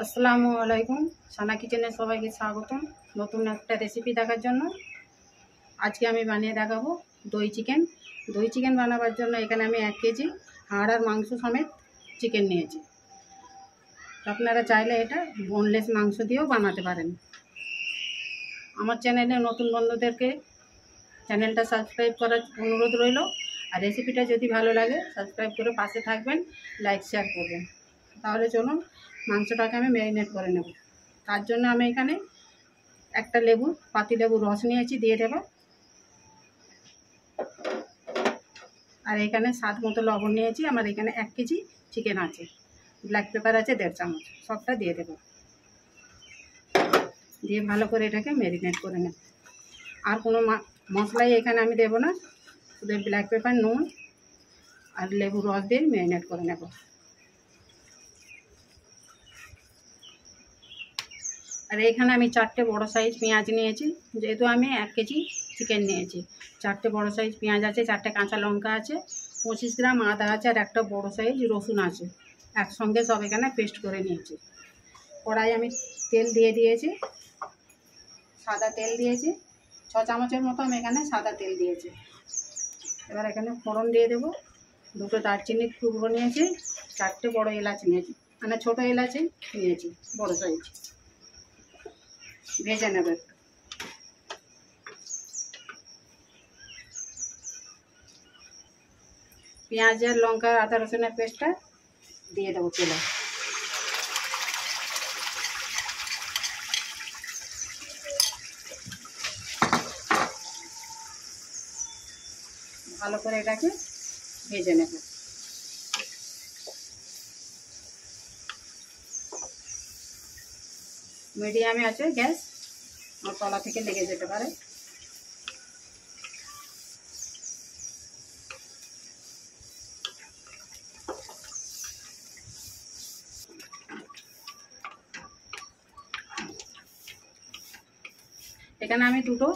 আসসালামু আলাইকুম। সানা কিচেনে সবাইকে স্বাগতম। নতুন একটা রেসিপি দেখার জন্য আজকে আমি বানিয়ে দেখাবো দই চিকেন। দই চিকেন বানাবার জন্য এখানে আমি 1 কেজি হাড় আর মাংস সমেত চিকেন নিয়েছি। আপনারা চাইলে এটা বোনলেস মাংস দিয়েও বানাতে পারেন। আমার চ্যানেলে নতুন বন্ধুদেরকে চ্যানেলটা সাবস্ক্রাইব করার অনুরোধ রইল। আর রেসিপিটা যদি ভালো লাগে সাবস্ক্রাইব করে পাশে থাকবেন, লাইক শেয়ার করবেন। তাহলে চলুন মাংসটাকে আমি ম্যারিনেট করে নেব। তার জন্য আমি এখানে একটা পাতিলেবুর রস নিয়েছি, দিয়ে দেব। আর এখানে স্বাদ মতো লবণ নিয়েছি। আমার এখানে 1 কেজি চিকেন আছে, ব্ল্যাক পেপার আছে 1.5 চামচ, সবটা দিয়ে দেব। দিয়ে ভালো করে এটাকে ম্যারিনেট করে নেব। আর কোনো মশলাই এখানে আমি দেব না, শুধু ব্ল্যাক পেপার, নুন আর লেবুর রস দিয়ে ম্যারিনেট করে নেব। আর এখানে আমি 4টে বড় সাইজ পেঁয়াজ নিয়েছি। যেহেতু আমি 1 কেজি চিকেন নিয়েছি, 4টে বড় সাইজ পেঁয়াজ আছে, 4টে কাঁচা লঙ্কা আছে, 25 গ্রাম আদা আছে, আর একটা বড় সাইজ রসুন আছে। একসঙ্গে সব এখানে পেস্ট করে নিয়েছি। কড়াই আমি তেল দিয়ে দিয়েছি, সাদা তেল দিয়েছি। 6 চামচের মতো আমি এখানে সাদা তেল দিয়েছি। এবার এখানে ফোড়ন দিয়ে দেবো। 2টো দারচিনির টুকরো নিয়েছি, 4টে বড় এলাচ নিয়েছি, মানে ছোটো এলাচই নিয়েছি বড় সাইজ। ভেজে নেব একটু। পেঁয়াজের, লঙ্কা, আদা রসুনের পেস্টটা দিয়ে দেবো তেলে। ভালো করে এটাকে ভেজে নেব। মিডিয়ামে আছে গ্যাস, আর তলা থেকে লেগে যেতে পারে। এখানে আমি 2টো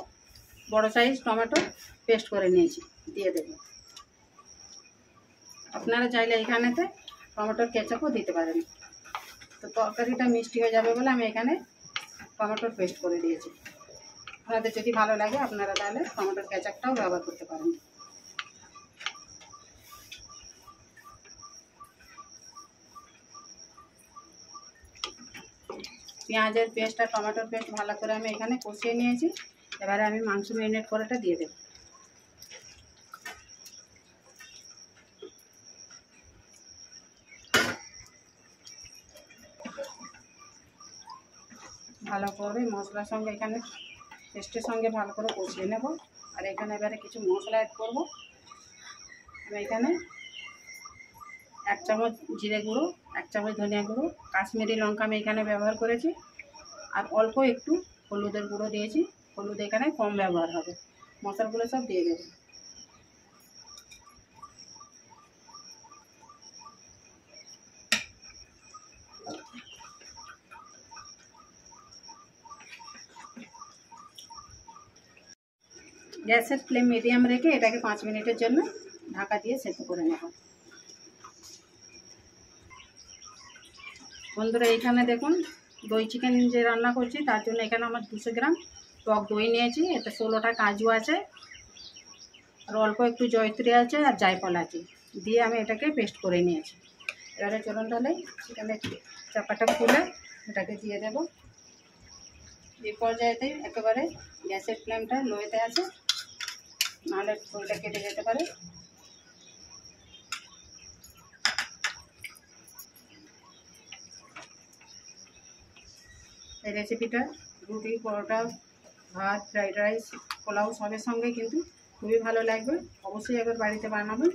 বড় সাইজ টমেটো পেস্ট করে নিয়েছি, দিয়ে দেব। আপনারা চাইলে এখানেতে টমেটোর কেচাপও দিতে পারেন। তো তরকারিটা মিষ্টি হয়ে যাবে বলে আমি এখানে টমেটোর পেস্ট করে দিয়েছি। আপনাদের যদি ভালো লাগে আপনারা তাহলে টমেটোর কেচাপটাও ব্যবহার করতে পারেন। পেঁয়াজের পেস্ট আর টমেটোর পেস্ট ভালো করে আমি এখানে কষিয়ে নিয়েছি। এবারে আমি মাংস ম্যারিনেট করাটা দিয়ে দেব। ভালো করে মশলার সঙ্গে এখানে পেস্টের সঙ্গে ভালো করে কষিয়ে নেব। আর এখানে এবারে কিছু মশলা অ্যাড করব। আমি এখানে 1 চামচ জিরে গুঁড়ো, 1 চামচ ধনিয়া গুঁড়ো, কাশ্মীরি লঙ্কা আমি এখানে ব্যবহার করেছি, আর অল্প একটু হলুদের গুঁড়ো দিয়েছি। হলুদ এখানে কম ব্যবহার হবে। মশলাগুলো সব দিয়ে দেব। গ্যাসের ফ্লেম মিডিয়াম রেখে এটাকে 5 মিনিটের জন্য ঢাকা দিয়ে সেদ্ধ করে নেব। বন্ধুরা এখানে দেখুন, দই চিকেন যে রান্না করছি তার জন্য এখানে আমার 200 গ্রাম টক দই নিয়েছি। এতে 16টা কাজু আছে, আর অল্প একটু জয়ত্রী আছে, আর জায়ফল আছে, দিয়ে আমি এটাকে পেস্ট করে নিয়েছি। এবারে চলুন তাহলে চিকেনের চাপাটা খুলে এটাকে দিয়ে দেব। এই পর্যায়েতে একেবারে গ্যাসের ফ্লেমটা লোতে আছে, নাহলে দইটা কেটে যেতে পারে। এই রেসিপিটা রুটি, পরোটা, ভাত, ফ্রাইড রাইস, পোলাও সবের সঙ্গে কিন্তু খুবই ভালো লাগবে। অবশ্যই একবার বাড়িতে বানাবেন,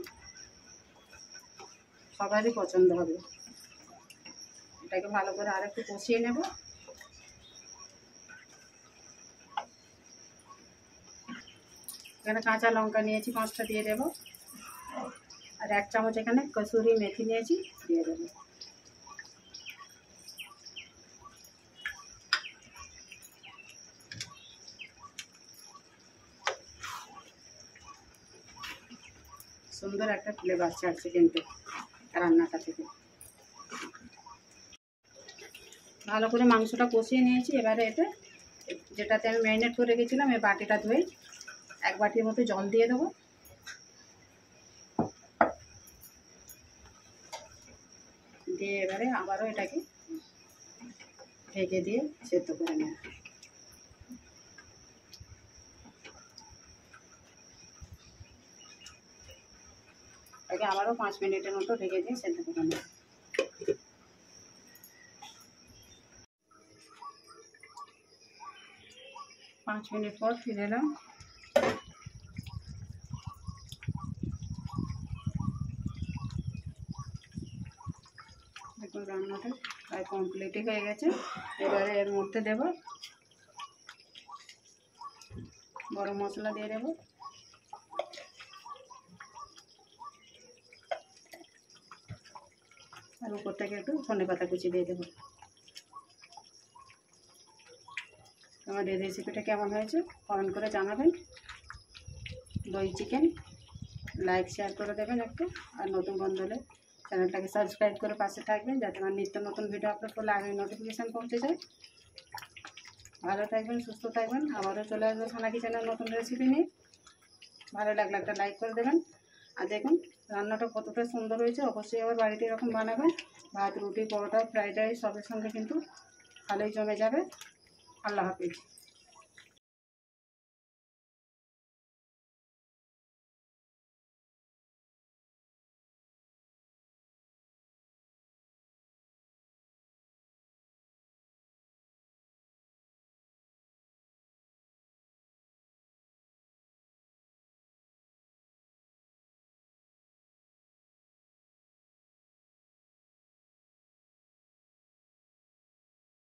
সবারই পছন্দ হবে। এটাকে ভালো করে আরেকটু কষিয়ে নেব। এখানে কাঁচা লঙ্কা নিয়েছি, 5টা দিয়ে দেব। আর 1 চামচ এখানে কসুরি মেথি নিয়েছি, দিয়ে দেব। সুন্দর একটা ফ্লেভার ছাড়ছে কিন্তু রান্নাটা থেকে। ভালো করে মাংসটা কষিয়ে নিয়েছি। এবারে এতে যেটাতে আমি ম্যারিনেট করে রেখেছিলাম এই বাটিটা ধুয়ে 1 বাটির মতো জল দিয়ে দেবো। দিয়ে এবারে আবারও এটাকে ঢেকে দিয়ে সেদ্ধ করে নেব। এটাকে আবারও 5 মিনিটের মতো ঢেকে দিয়ে সেদ্ধ করে নেব। 5 মিনিট পর ফিরে এলাম। দেখুন রান্নাটা প্রায় কমপ্লিটই হয়ে গেছে। এবারে এর মধ্যে দেব গরম মশলা দিয়ে দেব, আর উপর থেকে একটু ধনেপাতা কুচি দিয়ে দেবো। আমাদের রেসিপিটা কেমন হয়েছে কমেন্ট করে জানাবেন। দই চিকেন লাইক শেয়ার করে দেবেন একটু, আর নতুন বন্ধু হলে চ্যানেলটাকে সাবস্ক্রাইব করে পাশে থাকবেন যাতে আমার নিত্য নতুন ভিডিও আপলোড করলে আগে নোটিফিকেশান পৌঁছে যায়। ভালো থাকবেন, সুস্থ থাকবেন। আবারও চলে আসবো সানা কিচেনের নতুন রেসিপি নিয়ে। ভালো লাগলে একটা লাইক করে দেবেন। আর দেখুন রান্নাটা কতটা সুন্দর হয়েছে। অবশ্যই আবার বাড়িতে এরকম বানাবেন। ভাত, রুটি, পরোটা, ফ্রাইড রাইস সবের সঙ্গে কিন্তু ভালোই জমে যাবে। আল্লাহ হাফিজ।